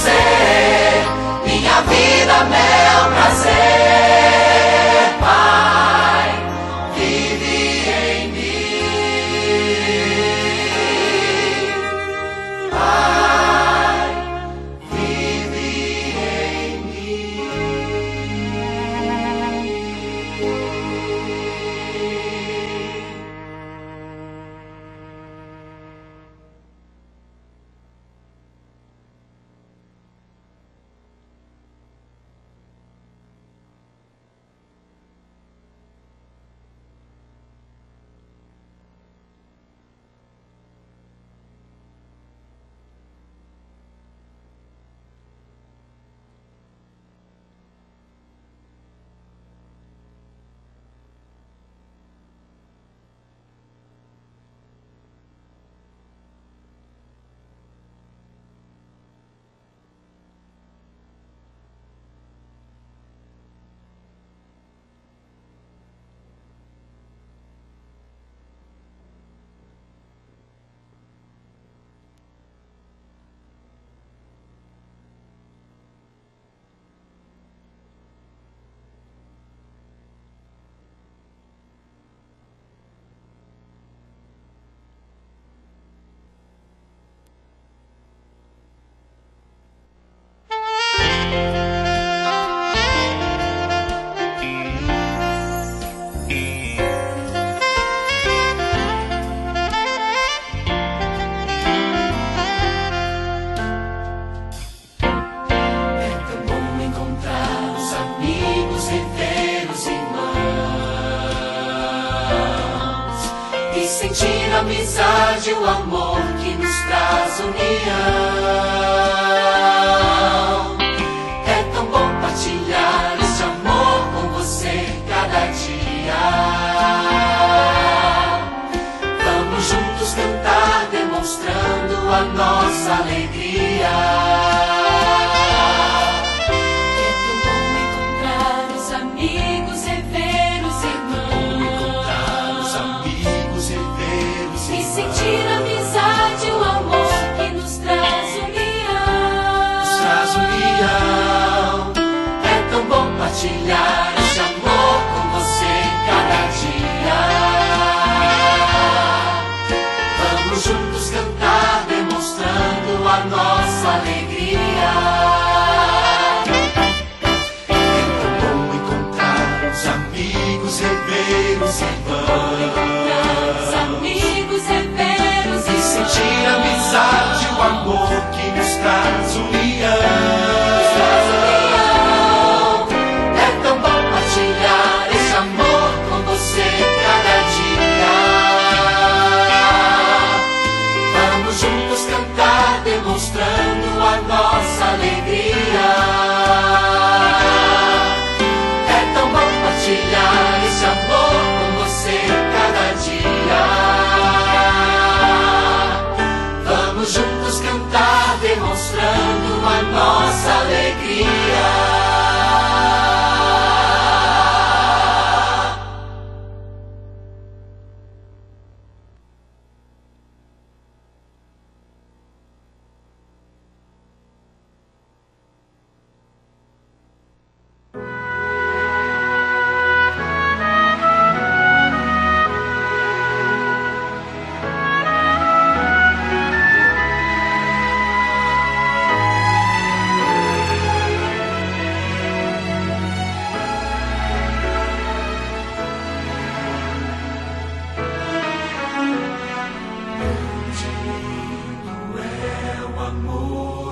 ser minha vida, meu prazer, Pai, vive em mim, Pai, vive em mim. Sentir a amizade, o amor que nos traz união. É tão bom partilhar esse amor com você cada dia. Vamos juntos cantar, demonstrando a nossa alegria. É tão bom encontrar os amigos e ver os irmãos. E sentir a amizade, o amor que nos traz união. É tão bom partilhar esse amor com você cada dia. Vamos juntos cantar, demonstrando a nossa alegria. É tão bom encontrar os amigos, rever os irmãos. Sentir a amizade, o amor que nos traz união. É tão bom partilhar esse amor com você cada dia. Vamos juntos cantar, demonstrando a nossa alegria. É tão bom partilhar esse amor com você cada dia. Juntos cantar, demonstrando a nossa alegria.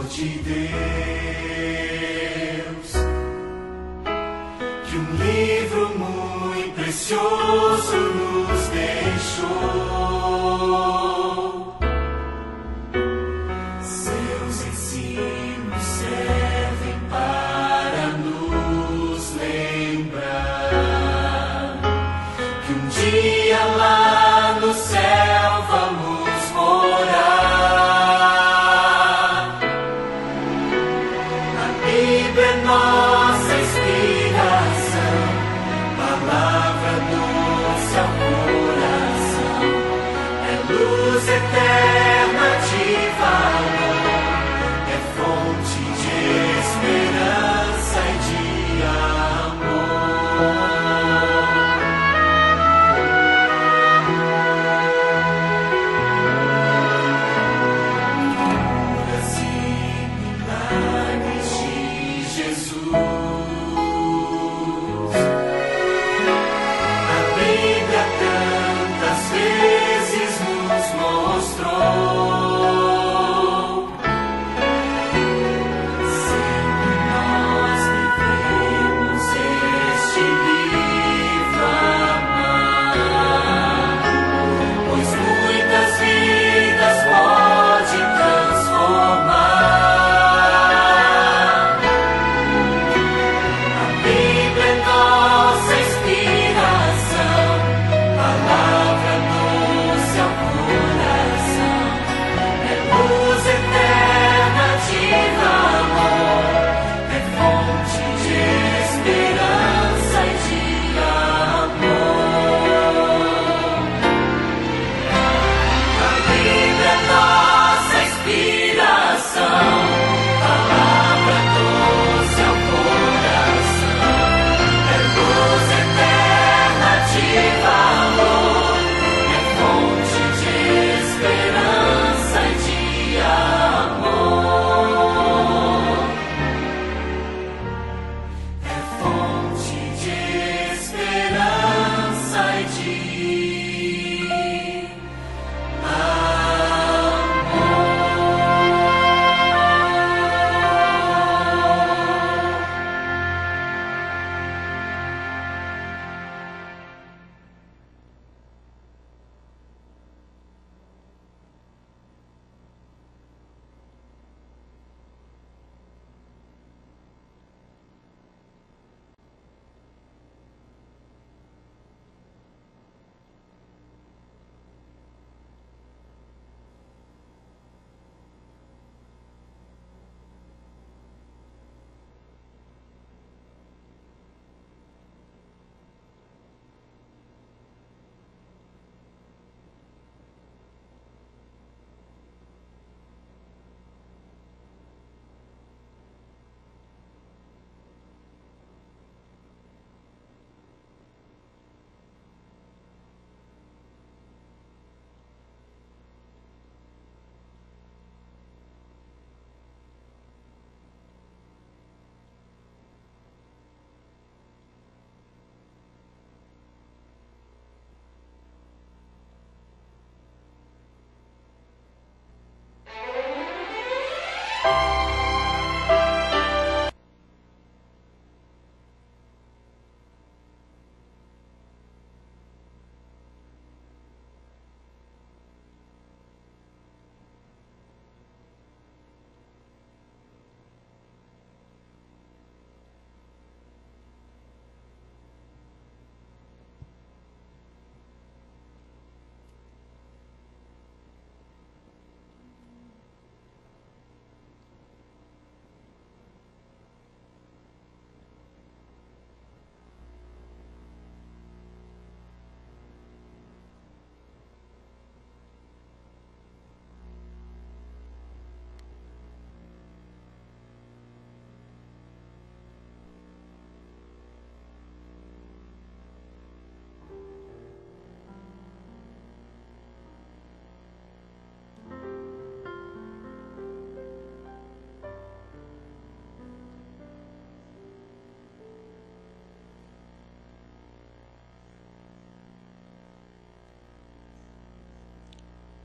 De Deus, que um livro muito precioso nos deixou. Seus ensinos servem para nos lembrar que um dia lá no céu vamos morar. Nossa inspiração, palavra do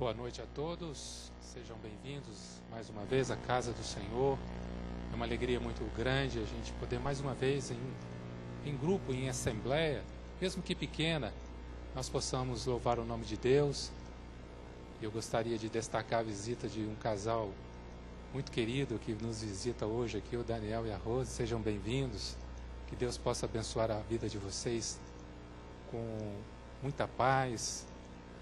Boa noite a todos, sejam bem-vindos mais uma vez à casa do Senhor. É uma alegria muito grande a gente poder mais uma vez em grupo, em assembleia, mesmo que pequena, nós possamos louvar o nome de Deus. Eu gostaria de destacar a visita de um casal muito querido que nos visita hoje aqui, o Daniel e a Rose. Sejam bem-vindos, que Deus possa abençoar a vida de vocês com muita paz,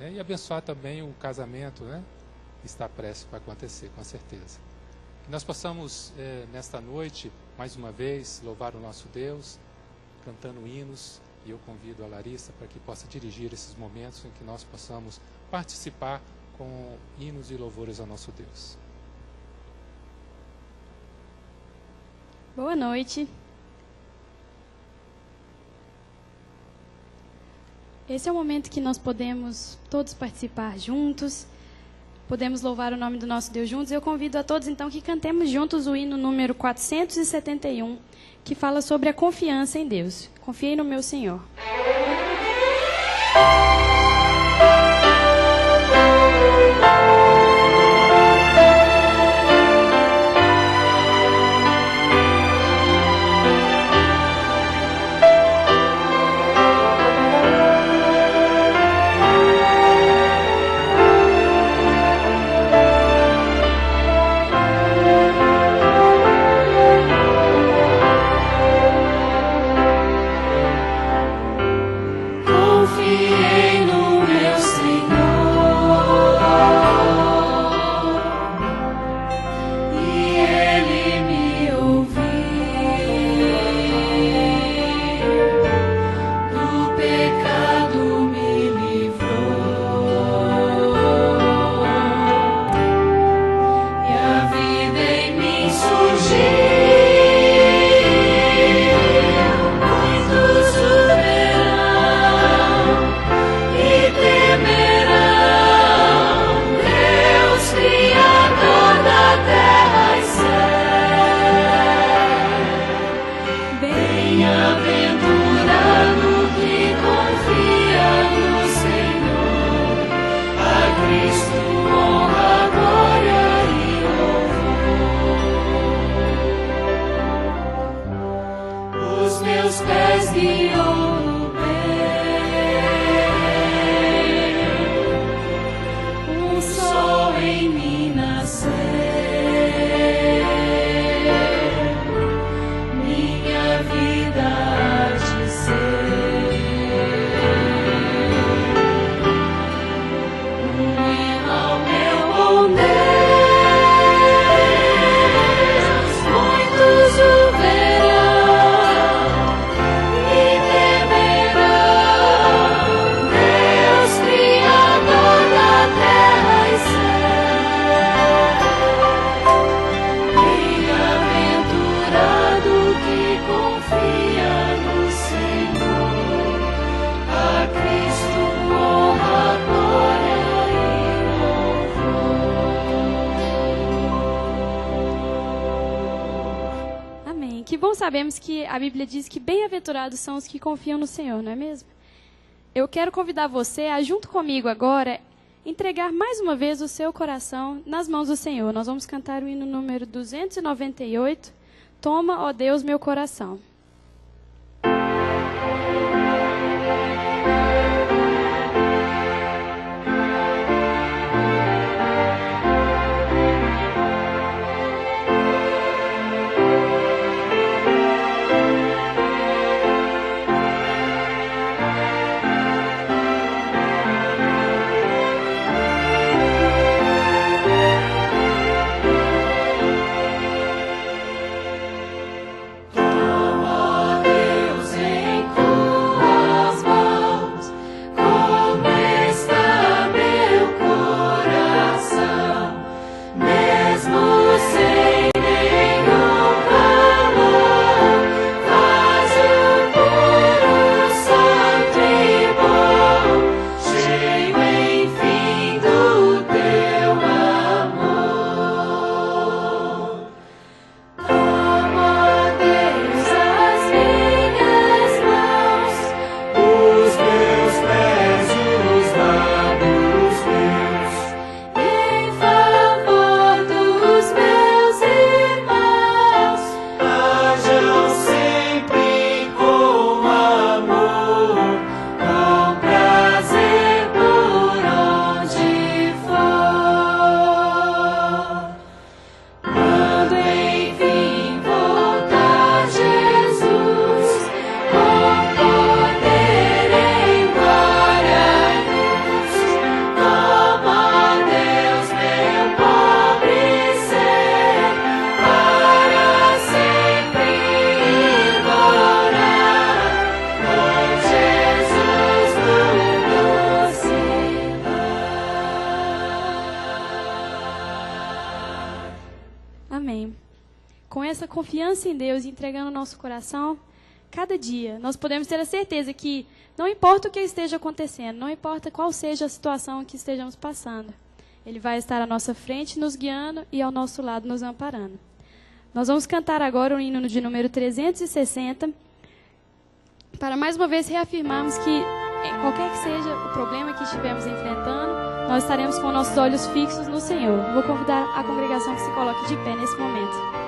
e abençoar também o casamento, que está prestes para acontecer, com certeza. Que nós possamos, nesta noite, mais uma vez, louvar o nosso Deus, cantando hinos, e eu convido a Larissa para que possa dirigir esses momentos em que nós possamos participar com hinos e louvores ao nosso Deus. Boa noite. Esse é o momento que nós podemos todos participar juntos, podemos louvar o nome do nosso Deus juntos. Eu convido a todos, então, que cantemos juntos o hino número 471, que fala sobre a confiança em Deus. Confiei no meu Senhor. Sabemos que a Bíblia diz que bem-aventurados são os que confiam no Senhor, não é mesmo? Eu quero convidar você a, junto comigo agora, entregar mais uma vez o seu coração nas mãos do Senhor. Nós vamos cantar o hino número 298, Toma, ó Deus, meu coração. Toma, com essa confiança em Deus, entregando o nosso coração, cada dia, nós podemos ter a certeza que não importa o que esteja acontecendo, não importa qual seja a situação que estejamos passando, Ele vai estar à nossa frente, nos guiando e ao nosso lado, nos amparando. Nós vamos cantar agora o hino de número 360, para mais uma vez reafirmarmos que, qualquer que seja o problema que estivermos enfrentando, nós estaremos com nossos olhos fixos no Senhor. Vou convidar a congregação que se coloque de pé nesse momento.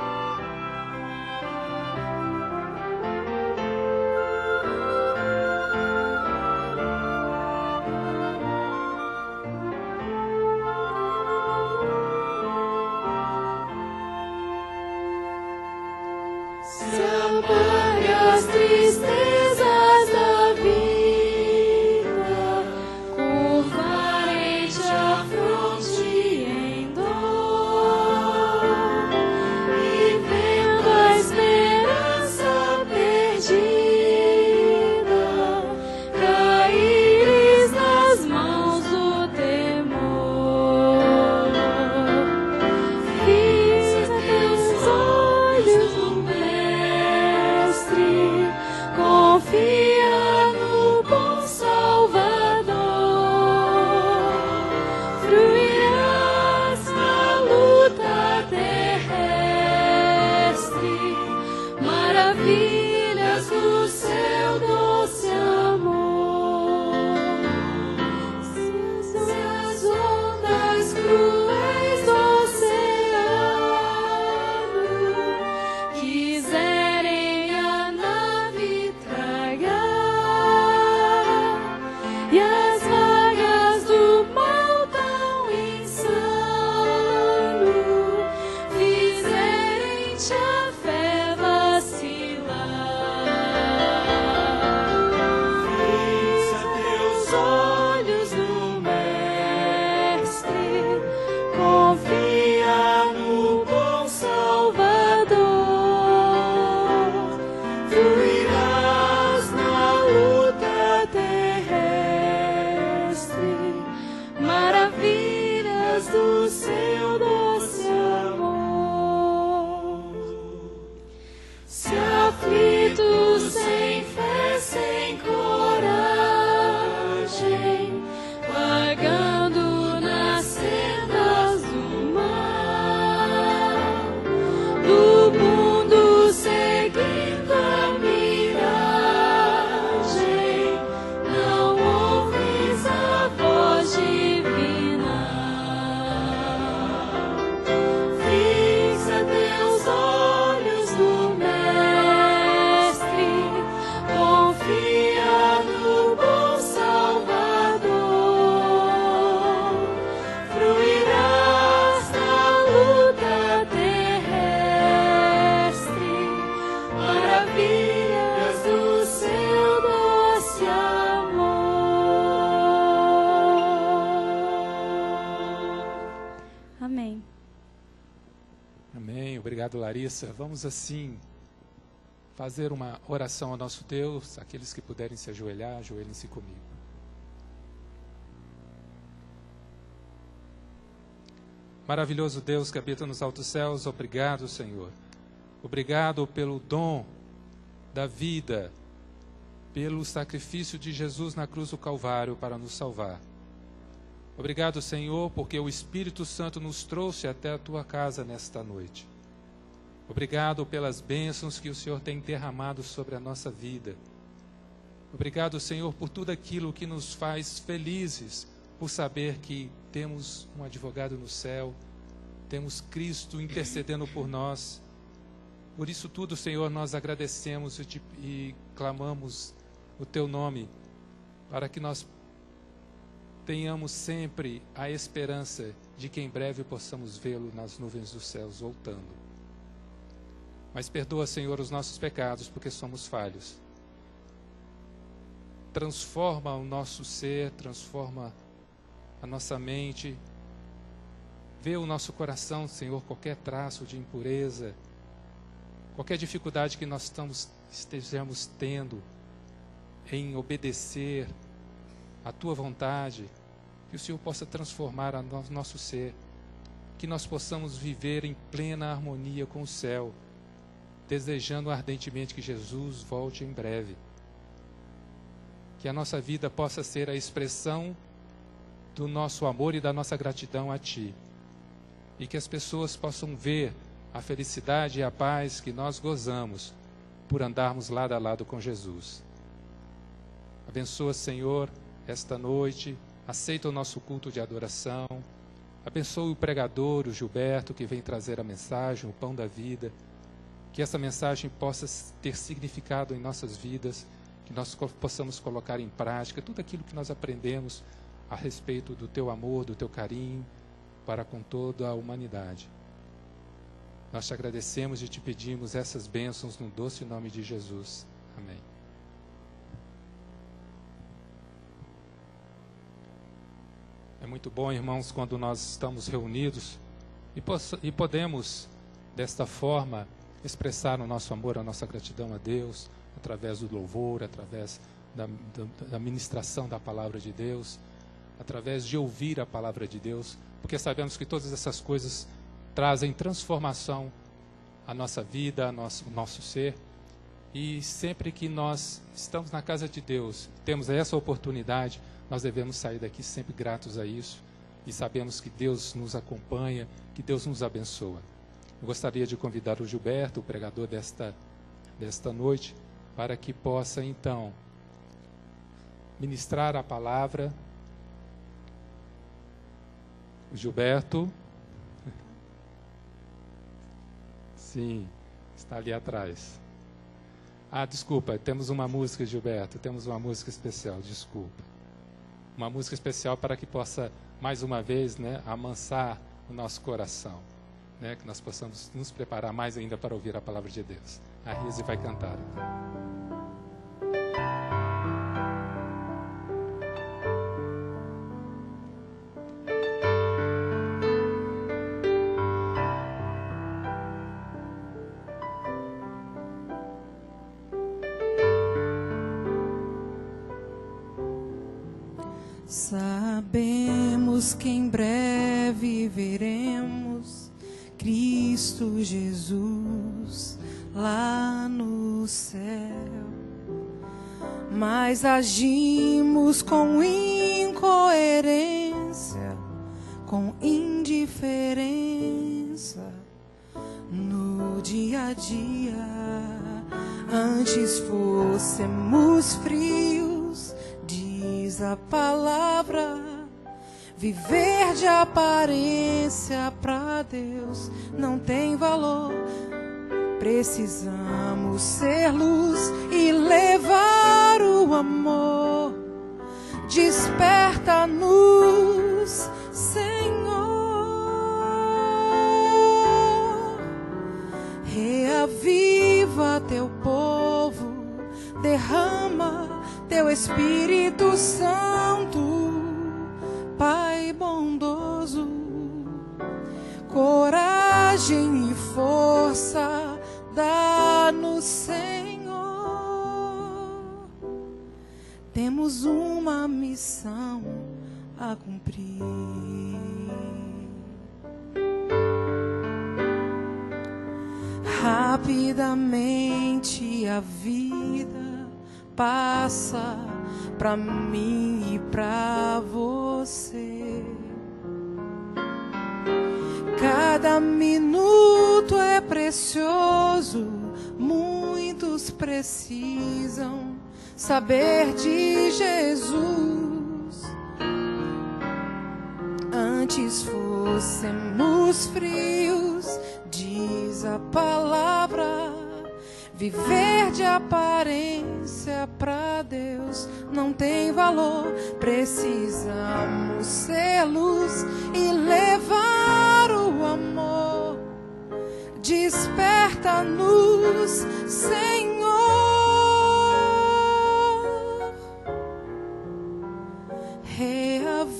Obrigado, Larissa. Vamos assim fazer uma oração ao nosso Deus. Aqueles que puderem se ajoelhar, ajoelhem-se comigo. Maravilhoso Deus que habita nos altos céus, obrigado, Senhor. Obrigado pelo dom da vida, pelo sacrifício de Jesus na cruz do Calvário para nos salvar. Obrigado, Senhor, porque o Espírito Santo nos trouxe até a tua casa nesta noite. Obrigado pelas bênçãos que o Senhor tem derramado sobre a nossa vida. Obrigado, Senhor, por tudo aquilo que nos faz felizes, por saber que temos um advogado no céu, temos Cristo intercedendo por nós. Por isso tudo, Senhor, nós agradecemos e clamamos o teu nome, para que nós tenhamos sempre a esperança de que em breve possamos vê-lo nas nuvens dos céus voltando. Mas perdoa, Senhor, os nossos pecados, porque somos falhos. Transforma o nosso ser, transforma a nossa mente. Vê o nosso coração, Senhor, qualquer traço de impureza, qualquer dificuldade que nós estejamos tendo em obedecer a tua vontade, que o Senhor possa transformar o nosso ser, que nós possamos viver em plena harmonia com o céu, desejando ardentemente que Jesus volte em breve. Que a nossa vida possa ser a expressão do nosso amor e da nossa gratidão a Ti. E que as pessoas possam ver a felicidade e a paz que nós gozamos por andarmos lado a lado com Jesus. Abençoa, Senhor, esta noite. Aceita o nosso culto de adoração. Abençoe o pregador, o Gilberto, que vem trazer a mensagem, o pão da vida. Que essa mensagem possa ter significado em nossas vidas, que nós possamos colocar em prática tudo aquilo que nós aprendemos a respeito do Teu amor, do Teu carinho para com toda a humanidade. Nós te agradecemos e te pedimos essas bênçãos no doce nome de Jesus. Amém. É muito bom, irmãos, quando nós estamos reunidos e podemos, desta forma, expressar o nosso amor, a nossa gratidão a Deus, através do louvor, através da ministração da palavra de Deus, através de ouvir a palavra de Deus, porque sabemos que todas essas coisas trazem transformação à nossa vida, ao nosso ser. E sempre que nós estamos na casa de Deus, temos essa oportunidade, nós devemos sair daqui sempre gratos a isso e sabemos que Deus nos acompanha, que Deus nos abençoa. Eu gostaria de convidar o Gilberto, o pregador desta noite, para que possa então ministrar a palavra. O Gilberto, sim, está ali atrás. Ah, desculpa, temos uma música, Gilberto, temos uma música especial, desculpa. Uma música especial para que possa, mais uma vez, amansar o nosso coração, que nós possamos nos preparar mais ainda para ouvir a palavra de Deus. A Rise vai cantar. Sabemos que em breve veremos Cristo Jesus lá no céu, mas agimos com incoerência, com indiferença no dia a dia. Antes fôssemos frios, diz a palavra. Viver de aparência pra Deus não tem valor. Precisamos ser luz e levar o amor. Desperta-nos, Senhor. Reaviva teu povo, derrama teu Espírito Santo. Pai bondoso, coragem e força dá-nos, Senhor. Temos uma missão a cumprir. Rapidamente a vida passa pra mim e pra você. Cada minuto é precioso, muitos precisam saber de Jesus. Antes fôssemos frios, diz a palavra. Viver de aparência pra Deus não tem valor. Precisamos ser luz e levar o amor. Desperta-nos, Senhor. Reaviva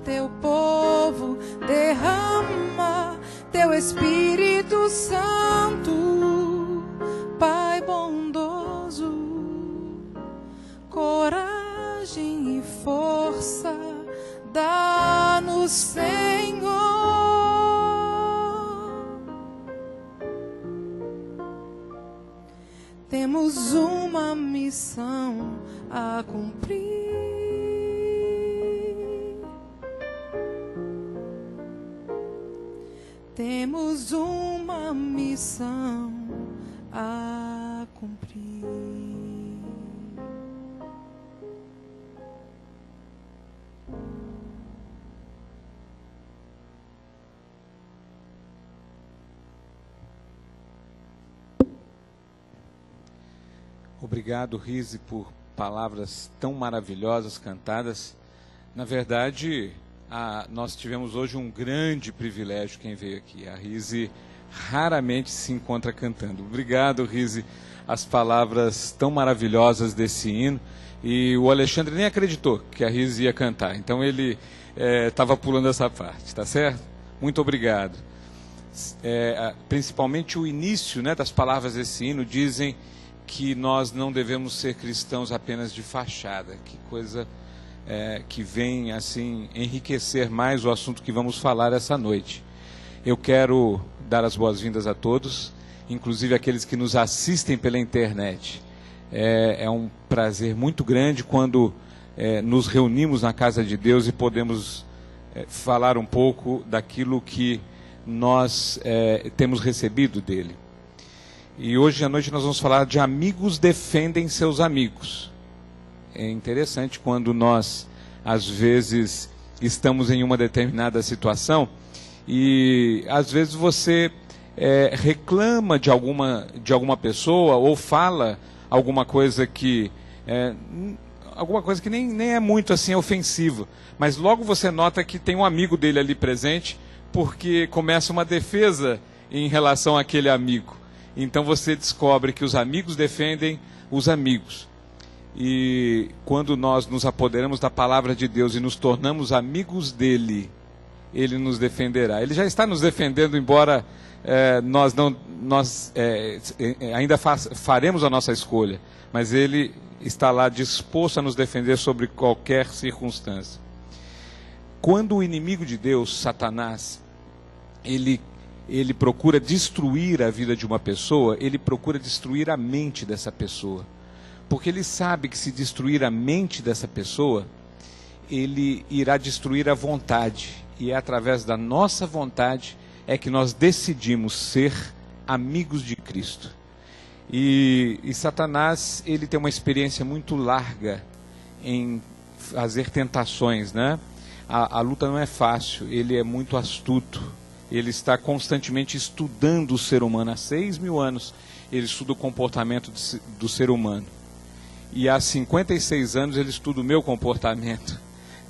teu povo, derrama teu Espírito Santo. Pai bondoso, coragem e força dá-nos, Senhor. temos uma missão a cumprir. Temos uma missão a cumprir. Obrigado, Rise, por palavras tão maravilhosas cantadas. Na verdade, nós tivemos hoje um grande privilégio quem veio aqui. A Rise raramente se encontra cantando. Obrigado, Rise, as palavras tão maravilhosas desse hino. E o Alexandre nem acreditou que a Rise ia cantar. Então ele estava pulando essa parte, tá certo? Muito obrigado. Principalmente o início, né, das palavras desse hino dizem que nós não devemos ser cristãos apenas de fachada. Que coisa que vem assim enriquecer mais o assunto que vamos falar essa noite. Eu quero dar as boas-vindas a todos, inclusive aqueles que nos assistem pela internet. É um prazer muito grande quando nos reunimos na casa de Deus e podemos falar um pouco daquilo que nós temos recebido dele. E hoje à noite nós vamos falar de amigos defendem seus amigos. É interessante quando nós, às vezes, estamos em uma determinada situação e, às vezes, você reclama de alguma pessoa ou fala alguma coisa que nem é muito assim ofensiva, mas logo você nota que tem um amigo dele ali presente porque começa uma defesa em relação àquele amigo. Então você descobre que os amigos defendem os amigos. E quando nós nos apoderamos da palavra de Deus e nos tornamos amigos dele, ele nos defenderá. Ele já está nos defendendo, embora nós ainda faremos a nossa escolha. Mas ele está lá disposto a nos defender sobre qualquer circunstância. Quando o inimigo de Deus, Satanás, ele procura destruir a vida de uma pessoa, ele procura destruir a mente dessa pessoa. Porque ele sabe que se destruir a mente dessa pessoa, ele irá destruir a vontade. E é através da nossa vontade é que nós decidimos ser amigos de Cristo. E Satanás, ele tem uma experiência muito larga em fazer tentações, né? A luta não é fácil, ele é muito astuto. Ele está constantemente estudando o ser humano. Há 6.000 anos ele estuda o comportamento do ser humano. E há 56 anos ele estuda o meu comportamento.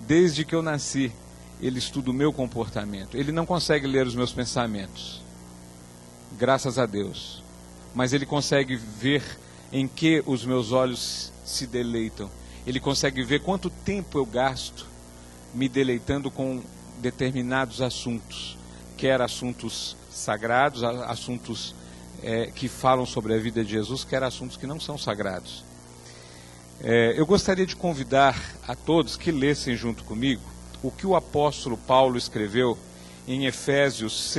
Desde que eu nasci, ele estuda o meu comportamento. Ele não consegue ler os meus pensamentos, graças a Deus. Mas ele consegue ver em que os meus olhos se deleitam. Ele consegue ver quanto tempo eu gasto me deleitando com determinados assuntos. Quer assuntos sagrados, assuntos que falam sobre a vida de Jesus, quer assuntos que não são sagrados. Eu gostaria de convidar a todos que lessem junto comigo o que o apóstolo Paulo escreveu em Efésios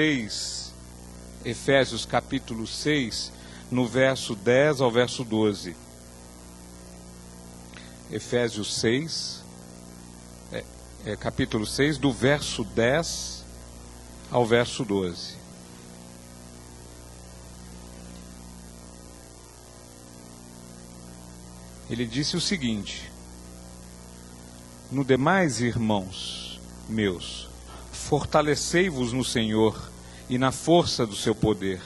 capítulo 6, no verso 10 ao verso 12. Efésios 6, capítulo 6, do verso 10 ao verso 12. Ele disse o seguinte: no demais, irmãos meus, fortalecei-vos no Senhor e na força do seu poder.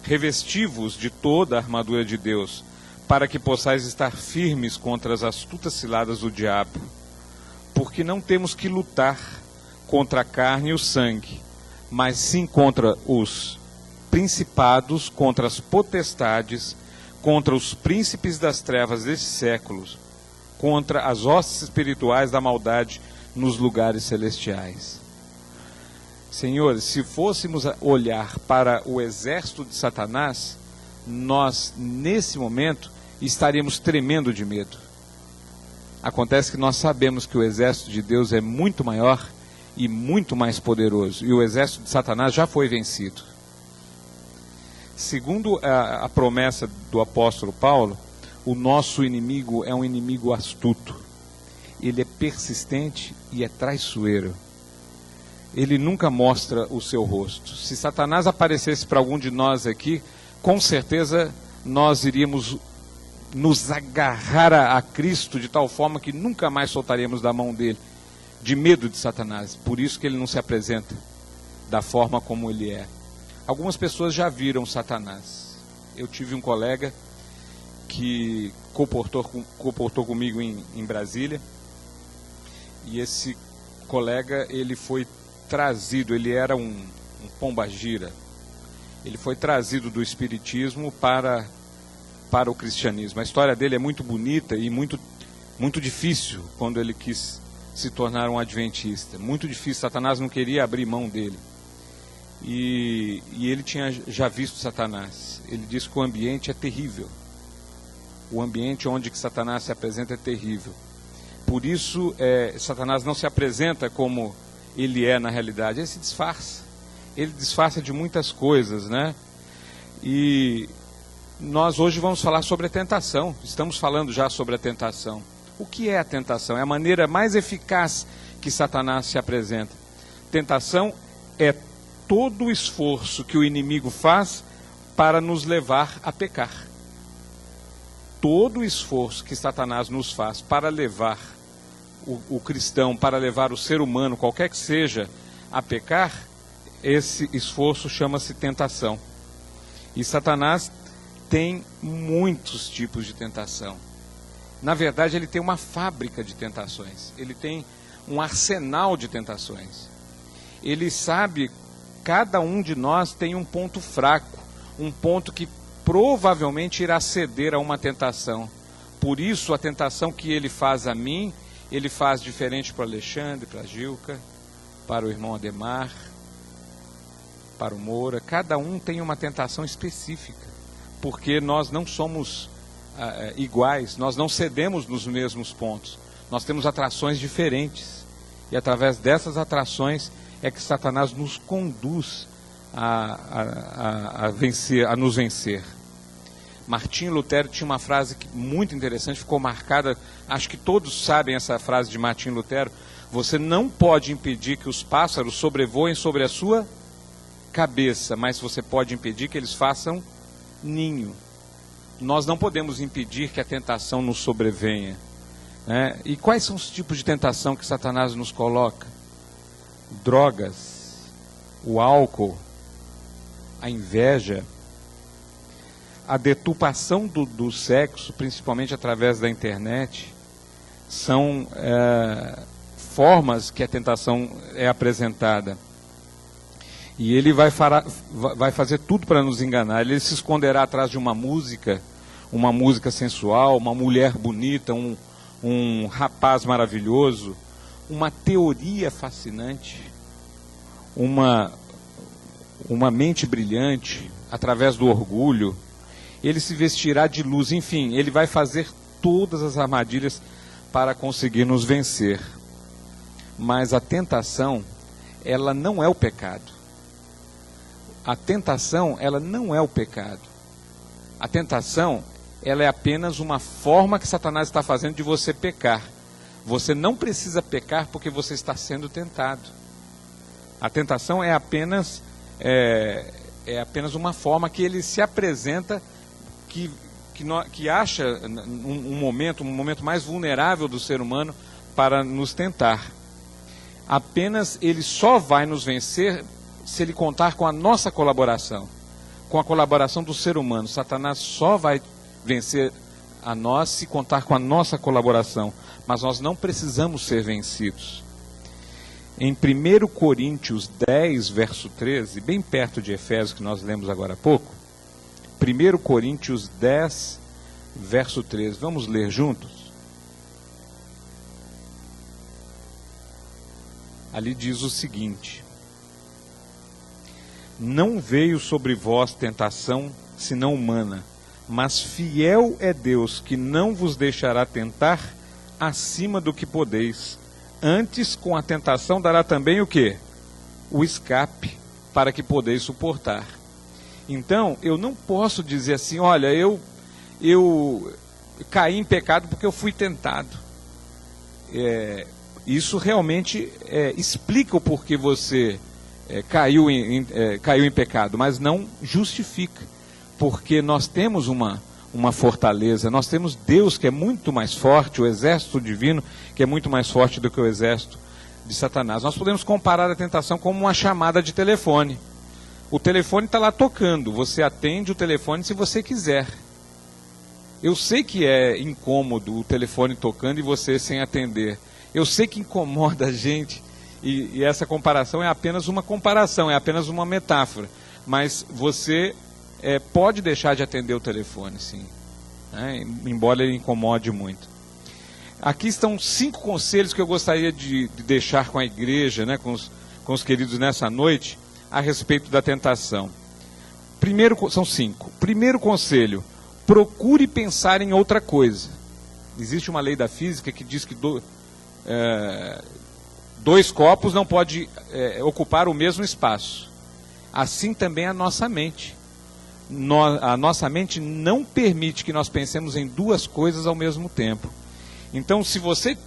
Revesti-vos de toda a armadura de Deus, para que possais estar firmes contra as astutas ciladas do diabo. Porque não temos que lutar contra a carne e o sangue, mas sim contra os principados, contra as potestades, contra os príncipes das trevas deste século, contra as hostes espirituais da maldade nos lugares celestiais. Senhores, se fôssemos olhar para o exército de Satanás, nós, nesse momento, estaríamos tremendo de medo. Acontece que nós sabemos que o exército de Deus é muito maior e muito mais poderoso, e o exército de Satanás já foi vencido. Segundo a promessa do apóstolo Paulo, o nosso inimigo é um inimigo astuto. Ele é persistente e é traiçoeiro. Ele nunca mostra o seu rosto. Se Satanás aparecesse para algum de nós aqui, com certeza nós iríamos nos agarrar a Cristo de tal forma que nunca mais soltaríamos da mão dele, de medo de Satanás. Por isso que ele não se apresenta da forma como ele é. Algumas pessoas já viram Satanás. Eu tive um colega que comportou comigo em Brasília, e esse colega, ele foi trazido, ele era um pombagira, ele foi trazido do espiritismo para o cristianismo. A história dele é muito bonita e muito difícil quando ele quis se tornar um adventista. Muito difícil, Satanás não queria abrir mão dele. E ele tinha já visto Satanás. Ele disse que o ambiente é terrível. O ambiente onde que Satanás se apresenta é terrível. Por isso, Satanás não se apresenta como ele é na realidade. Ele se disfarça. Ele disfarça de muitas coisas, né? E nós hoje vamos falar sobre a tentação. Estamos falando já sobre a tentação. O que é a tentação? É a maneira mais eficaz que Satanás se apresenta. Tentação é todo o esforço que o inimigo faz para nos levar a pecar. Todo o esforço que Satanás nos faz para levar o cristão, para levar o ser humano, qualquer que seja, a pecar, esse esforço chama-se tentação. E Satanás tem muitos tipos de tentação. Na verdade, ele tem uma fábrica de tentações. Ele tem um arsenal de tentações. Ele sabe, cada um de nós tem um ponto fraco, um ponto que provavelmente irá ceder a uma tentação. Por isso, a tentação que ele faz a mim, ele faz diferente para o Alexandre, para a Gilca, para o irmão Ademar, para o Moura. Cada um tem uma tentação específica, porque nós não somos iguais, nós não cedemos nos mesmos pontos. Nós temos atrações diferentes. E através dessas atrações é que Satanás nos conduz a nos vencer. Martinho Lutero tinha uma frase muito interessante, ficou marcada, acho que todos sabem essa frase de Martinho Lutero: você não pode impedir que os pássaros sobrevoem sobre a sua cabeça, mas você pode impedir que eles façam ninho. Nós não podemos impedir que a tentação nos sobrevenha, né? E quais são os tipos de tentação que Satanás nos coloca? Drogas, o álcool, a inveja, a deturpação do sexo, principalmente através da internet, são formas que a tentação é apresentada. E ele vai fazer tudo para nos enganar. Ele se esconderá atrás de uma música sensual, uma mulher bonita, um rapaz maravilhoso, uma teoria fascinante, uma mente brilhante, através do orgulho. Ele se vestirá de luz, enfim, ele vai fazer todas as armadilhas para conseguir nos vencer. Mas a tentação, ela não é o pecado. A tentação, ela não é o pecado. A tentação, ela é apenas uma forma que Satanás está fazendo de você pecar. Você não precisa pecar porque você está sendo tentado. A tentação é apenas uma forma que ele se apresenta, que acha um momento mais vulnerável do ser humano para nos tentar. Apenas ele só vai nos vencer se ele contar com a nossa colaboração, com a colaboração do ser humano. Satanás só vai vencer a nós se contar com a nossa colaboração, mas nós não precisamos ser vencidos. Em 1 Coríntios 10, verso 13, bem perto de Efésios, que nós lemos agora há pouco, 1 Coríntios 10, verso 13, vamos ler juntos? Ali diz o seguinte: não veio sobre vós tentação, senão humana, mas fiel é Deus, que não vos deixará tentar acima do que podeis. Antes, com a tentação, dará também o quê? O escape, para que podeis suportar. Então, eu não posso dizer assim, olha, eu caí em pecado porque eu fui tentado. Isso realmente explica o porquê você caiu em pecado, mas não justifica, porque nós temos uma fortaleza, nós temos Deus que é muito mais forte, o exército divino que é muito mais forte do que o exército de Satanás. Nós podemos comparar a tentação como uma chamada de telefone. O telefone está lá tocando, você atende o telefone se você quiser. Eu sei que é incômodo o telefone tocando e você sem atender. Eu sei que incomoda a gente, e essa comparação é apenas uma comparação, é apenas uma metáfora. Mas você pode deixar de atender o telefone, sim, né? Embora ele incomode muito. Aqui estão 5 conselhos que eu gostaria de deixar com a igreja, né, com os queridos nessa noite, a respeito da tentação. São 5. Primeiro conselho: procure pensar em outra coisa. Existe uma lei da física que diz que 2 copos não podem ocupar o mesmo espaço. Assim também a nossa mente. A nossa mente não permite que nós pensemos em 2 coisas ao mesmo tempo. Então, se você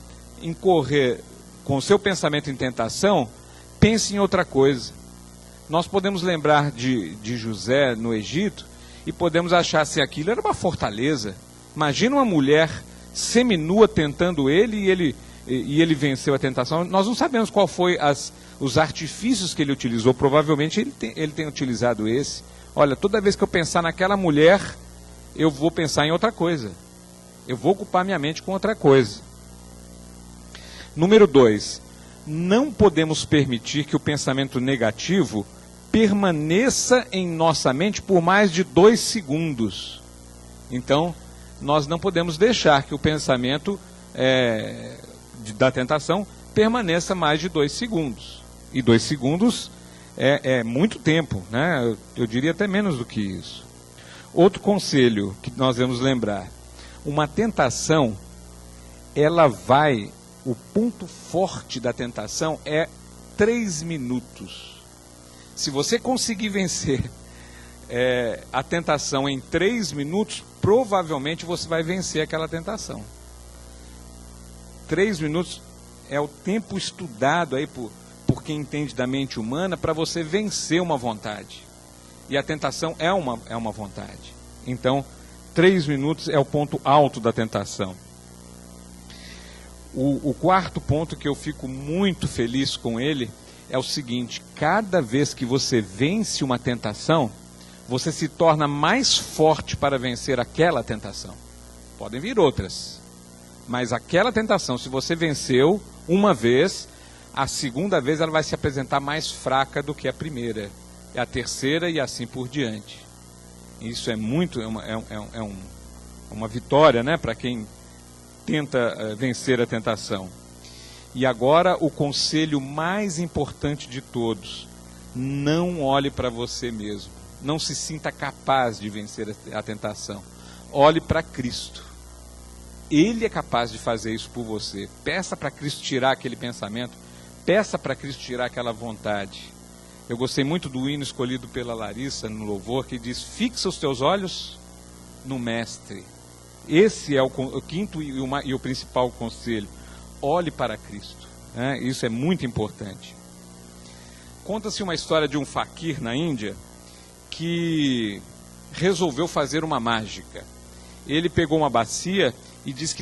incorrer com o seu pensamento em tentação, pense em outra coisa. Nós podemos lembrar de José no Egito e podemos achar se aquilo era uma fortaleza. Imagina uma mulher seminua tentando ele e ele venceu a tentação. Nós não sabemos qual foi os artifícios que ele utilizou. Provavelmente ele tem utilizado esse. Olha, toda vez que eu pensar naquela mulher, eu vou pensar em outra coisa. Eu vou ocupar minha mente com outra coisa. Número 2. Não podemos permitir que o pensamento negativo permaneça em nossa mente por mais de 2 segundos. Então, nós não podemos deixar que o pensamento da tentação permaneça mais de 2 segundos. E 2 segundos é muito tempo, né? Eu diria até menos do que isso. Outro conselho que nós devemos lembrar: uma tentação, o ponto forte da tentação é 3 minutos. Se você conseguir vencer a tentação em 3 minutos, provavelmente você vai vencer aquela tentação. 3 minutos é o tempo estudado aí por quem entende da mente humana para você vencer uma vontade. E a tentação é uma vontade. Então, 3 minutos é o ponto alto da tentação. O quarto ponto que eu fico muito feliz com ele é o seguinte: cada vez que você vence uma tentação, você se torna mais forte para vencer aquela tentação. Podem vir outras, mas aquela tentação, se você venceu uma vez, a segunda vez ela vai se apresentar mais fraca do que a primeira, e a terceira e assim por diante. Isso é uma vitória, né, para quem tenta vencer a tentação. E agora o conselho mais importante de todos: não olhe para você mesmo, não se sinta capaz de vencer a tentação. Olhe para Cristo. Ele é capaz de fazer isso por você. Peça para Cristo tirar aquele pensamento, peça para Cristo tirar aquela vontade. Eu gostei muito do hino escolhido pela Larissa no louvor, que diz: fixa os teus olhos no Mestre. Esse é o quinto e o principal conselho: olhe para Cristo, né? Isso é muito importante. Conta-se uma história de um faquir na Índia que resolveu fazer uma mágica. Ele pegou uma bacia e disse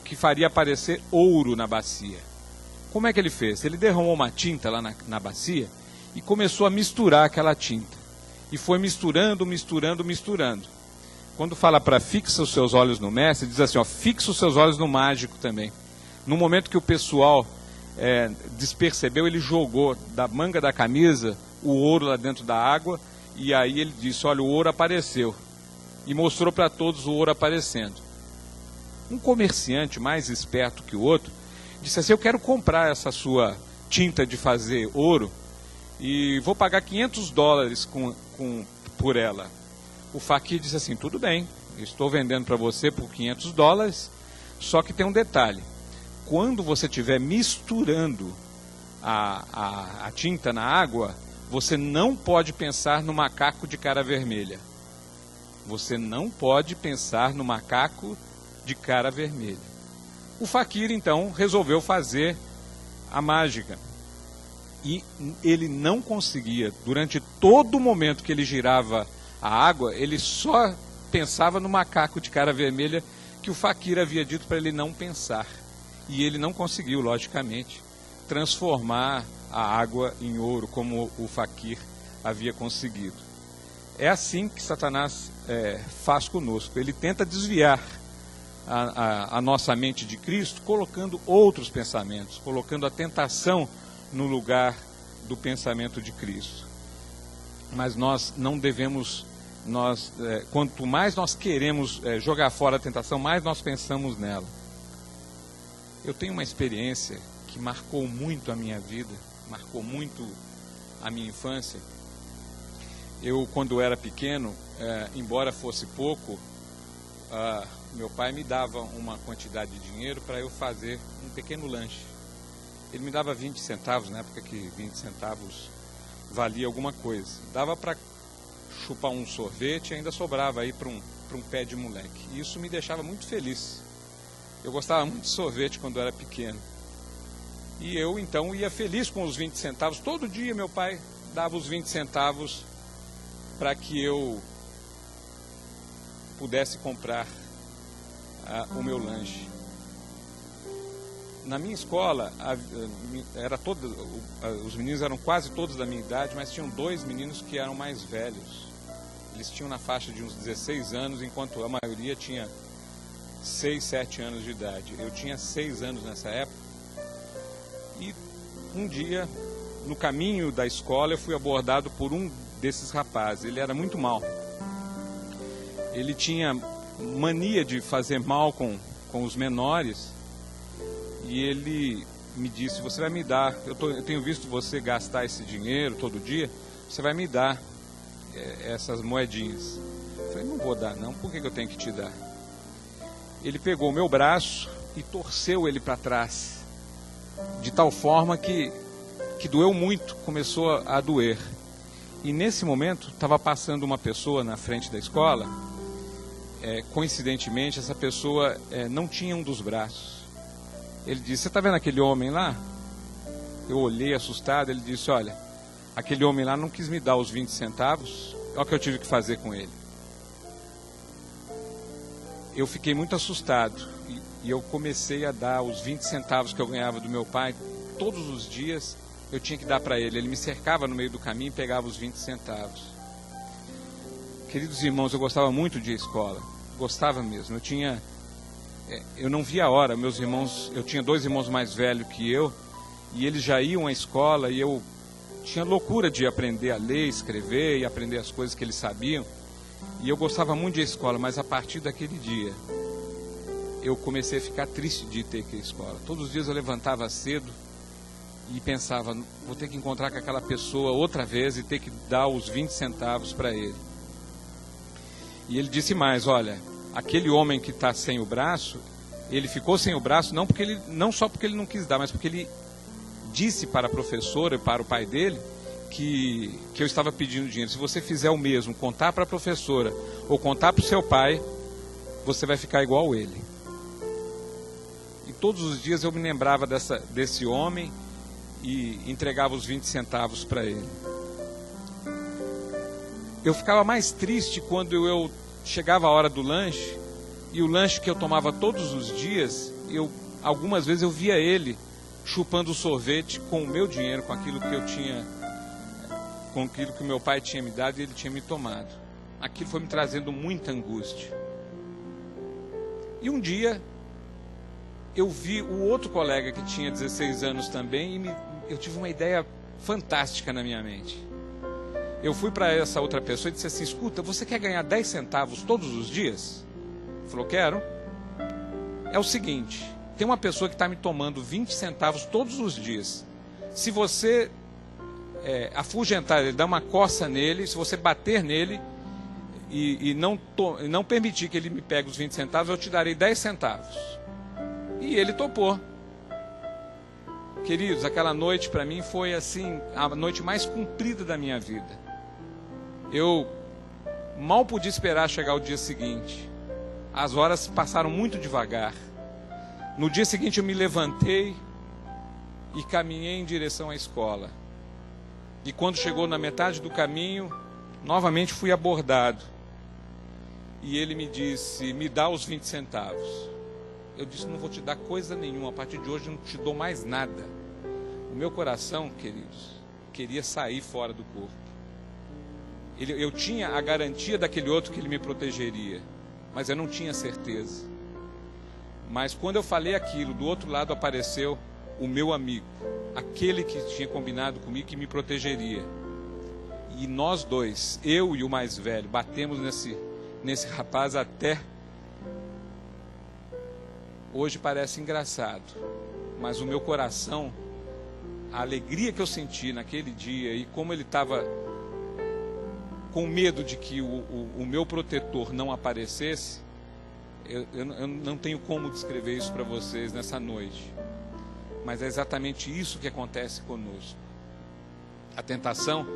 que faria aparecer ouro na bacia. Como é que ele fez? Ele derramou uma tinta lá na bacia e começou a misturar aquela tinta. E foi misturando. Quando fala para fixa os seus olhos no mestre, diz assim, fixa os seus olhos no mágico também. No momento que o pessoal despercebeu, ele jogou da manga da camisa o ouro lá dentro da água, e aí ele disse: olha, o ouro apareceu. E mostrou para todos o ouro aparecendo. Um comerciante mais esperto que o outro disse assim: eu quero comprar essa sua tinta de fazer ouro e vou pagar $500 por ela. O faquir disse assim: tudo bem, estou vendendo para você por $500, só que tem um detalhe: quando você estiver misturando a tinta na água, você não pode pensar no macaco de cara vermelha. Você não pode pensar no macaco de cara vermelha. O faquir, então, resolveu fazer a mágica. E ele não conseguia, durante todo o momento que ele girava a água, ele só pensava no macaco de cara vermelha que o faquir havia dito para ele não pensar. E ele não conseguiu, logicamente, transformar a água em ouro, como o faquir havia conseguido. É assim que Satanás faz conosco. Ele tenta desviar a nossa mente de Cristo, colocando outros pensamentos, colocando a tentação no lugar do pensamento de Cristo. Mas nós não devemos, quanto mais nós queremos jogar fora a tentação, mais nós pensamos nela. Eu tenho uma experiência que marcou muito a minha vida, marcou muito a minha infância. Eu, quando era pequeno, embora fosse pouco, meu pai me dava uma quantidade de dinheiro para eu fazer um pequeno lanche. Ele me dava 20 centavos, na época que 20 centavos valia alguma coisa. Dava para chupar um sorvete e ainda sobrava aí para um pé de moleque. E isso me deixava muito feliz. Eu gostava muito de sorvete quando era pequeno. E eu, então, ia feliz com os 20 centavos. Todo dia meu pai dava os 20 centavos para que eu pudesse comprar o meu lanche. Na minha escola, os meninos eram quase todos da minha idade, mas tinham 2 meninos que eram mais velhos. Eles tinham na faixa de uns 16 anos, enquanto a maioria tinha 6, 7 anos de idade. Eu tinha 6 anos nessa época. E um dia, no caminho da escola, eu fui abordado por um desses rapazes. Ele era muito mau. Ele tinha mania de fazer mal com os menores. E ele me disse: você vai me dar, eu tenho visto você gastar esse dinheiro todo dia, você vai me dar essas moedinhas. Eu falei: não vou dar não, por que eu tenho que te dar? Ele pegou o meu braço e torceu ele para trás, de tal forma que doeu muito, começou a doer. E nesse momento estava passando uma pessoa na frente da escola, coincidentemente essa pessoa não tinha um dos braços. Ele disse: você está vendo aquele homem lá? Eu olhei assustado. Ele disse: olha, aquele homem lá não quis me dar os 20 centavos, olha o que eu tive que fazer com ele. Eu fiquei muito assustado e eu comecei a dar os 20 centavos que eu ganhava do meu pai. Todos os dias eu tinha que dar para ele. Ele me cercava no meio do caminho e pegava os 20 centavos. Queridos irmãos, eu gostava muito de ir à escola. Gostava mesmo. Eu não via a hora. Meus irmãos, eu tinha 2 irmãos mais velhos que eu, e eles já iam à escola, e eu tinha loucura de aprender a ler, escrever e aprender as coisas que eles sabiam. E eu gostava muito de ir à escola, mas a partir daquele dia eu comecei a ficar triste de ter que ir à escola. Todos os dias eu levantava cedo e pensava: vou ter que encontrar com aquela pessoa outra vez e ter que dar os 20 centavos para ele. E ele disse mais: olha, aquele homem que está sem o braço, ele ficou sem o braço não só porque ele não quis dar, mas porque ele disse para a professora e para o pai dele que eu estava pedindo dinheiro. Se você fizer o mesmo, contar para a professora ou contar para o seu pai, você vai ficar igual ele. E todos os dias eu me lembrava desse homem e entregava os 20 centavos para ele. Eu ficava mais triste quando eu chegava a hora do lanche, e o lanche que eu tomava todos os dias, algumas vezes eu via ele chupando o sorvete com o meu dinheiro, com aquilo que eu tinha, com aquilo que o meu pai tinha me dado e ele tinha me tomado. Aquilo foi me trazendo muita angústia. E um dia eu vi o outro colega que tinha 16 anos também, e eu tive uma ideia fantástica na minha mente. Eu fui para essa outra pessoa e disse assim: escuta, você quer ganhar 10 centavos todos os dias? Ele falou: quero. É o seguinte, tem uma pessoa que está me tomando 20 centavos todos os dias. Se você afugentar ele, dar uma coça nele, se você bater nele e não permitir que ele me pegue os 20 centavos, eu te darei 10 centavos. E ele topou. Queridos, aquela noite para mim foi assim, a noite mais comprida da minha vida. Eu mal podia esperar chegar o dia seguinte. As horas passaram muito devagar. No dia seguinte eu me levantei e caminhei em direção à escola. E quando chegou na metade do caminho, novamente fui abordado. E ele me disse, me dá os 20 centavos. Eu disse, não vou te dar coisa nenhuma, a partir de hoje eu não te dou mais nada. O meu coração, queridos, queria sair fora do corpo. Eu tinha a garantia daquele outro que ele me protegeria, mas eu não tinha certeza. Mas quando eu falei aquilo, do outro lado apareceu o meu amigo, aquele que tinha combinado comigo que me protegeria. E nós dois, eu e o mais velho, batemos nesse rapaz até... Hoje parece engraçado, mas o meu coração, a alegria que eu senti naquele dia e como ele estava com medo de que o meu protetor não aparecesse, eu não tenho como descrever isso para vocês nessa noite. Mas é exatamente isso que acontece conosco. A tentação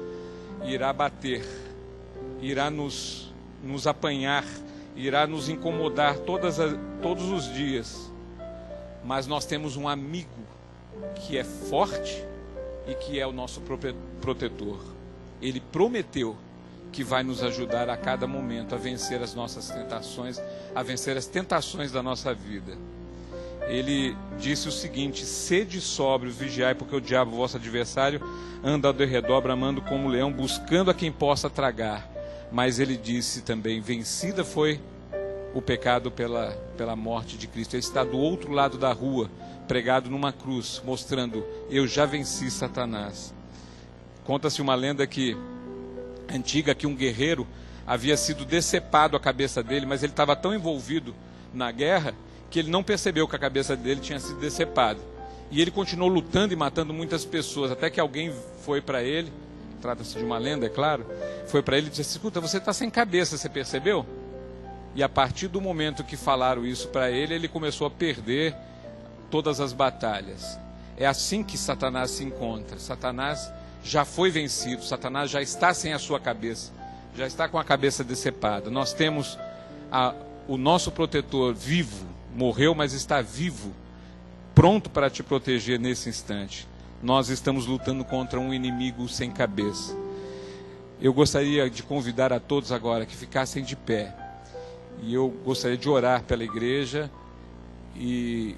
irá bater, irá nos apanhar, irá nos incomodar todos os dias. Mas nós temos um amigo que é forte e que é o nosso protetor. Ele prometeu que vai nos ajudar a cada momento a vencer as nossas tentações, a vencer as tentações da nossa vida. Ele disse o seguinte: sede sóbrios, vigiai, porque o diabo, vosso adversário, anda ao derredor, bramando como um leão, buscando a quem possa tragar. Mas ele disse também, vencida foi o pecado pela morte de Cristo. Ele está do outro lado da rua, pregado numa cruz, mostrando, eu já venci Satanás. Conta-se uma lenda antiga que um guerreiro havia sido decepado a cabeça dele, mas ele estava tão envolvido na guerra que ele não percebeu que a cabeça dele tinha sido decepada. E ele continuou lutando e matando muitas pessoas, até que alguém foi para ele, trata-se de uma lenda, é claro, foi para ele e disse, escuta, você está sem cabeça, você percebeu? E a partir do momento que falaram isso para ele, ele começou a perder todas as batalhas. É assim que Satanás se encontra. Satanás já foi vencido, Satanás já está sem a sua cabeça, já está com a cabeça decepada. Nós temos o nosso protetor vivo, morreu, mas está vivo, pronto para te proteger nesse instante. Nós estamos lutando contra um inimigo sem cabeça. Eu gostaria de convidar a todos agora que ficassem de pé. E eu gostaria de orar pela igreja e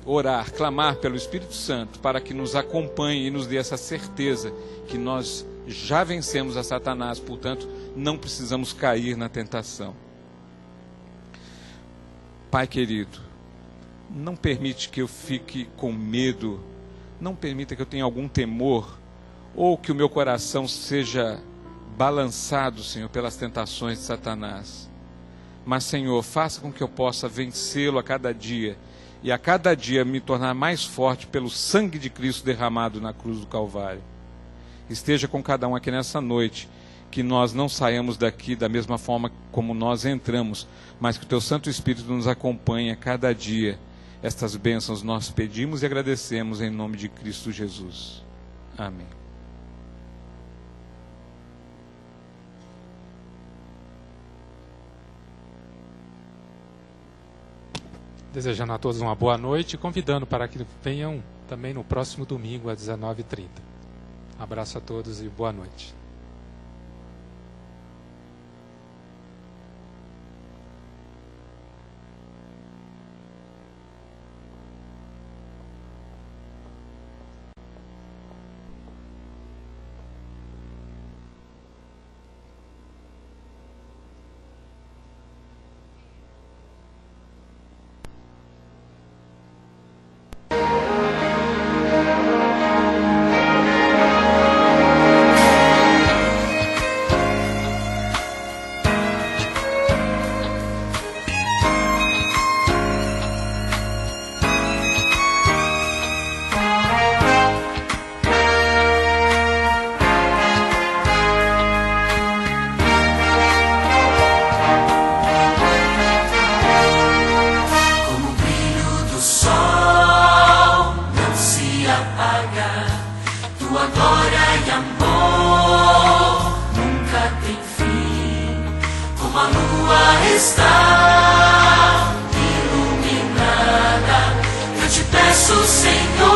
clamar pelo Espírito Santo para que nos acompanhe e nos dê essa certeza que nós já vencemos a Satanás, portanto, não precisamos cair na tentação. Pai querido, não permite que eu fique com medo, não permita que eu tenha algum temor, ou que o meu coração seja balançado, Senhor, pelas tentações de Satanás. Mas, Senhor, faça com que eu possa vencê-lo a cada dia, e a cada dia me tornar mais forte pelo sangue de Cristo derramado na cruz do Calvário. Esteja com cada um aqui nessa noite, que nós não saiamos daqui da mesma forma como nós entramos, mas que o Teu Santo Espírito nos acompanhe a cada dia. Estas bênçãos nós pedimos e agradecemos em nome de Cristo Jesus. Amém. Desejando a todos uma boa noite e convidando para que venham também no próximo domingo às 19h30. Abraço a todos e boa noite. está iluminada. Eu te peço, Senhor.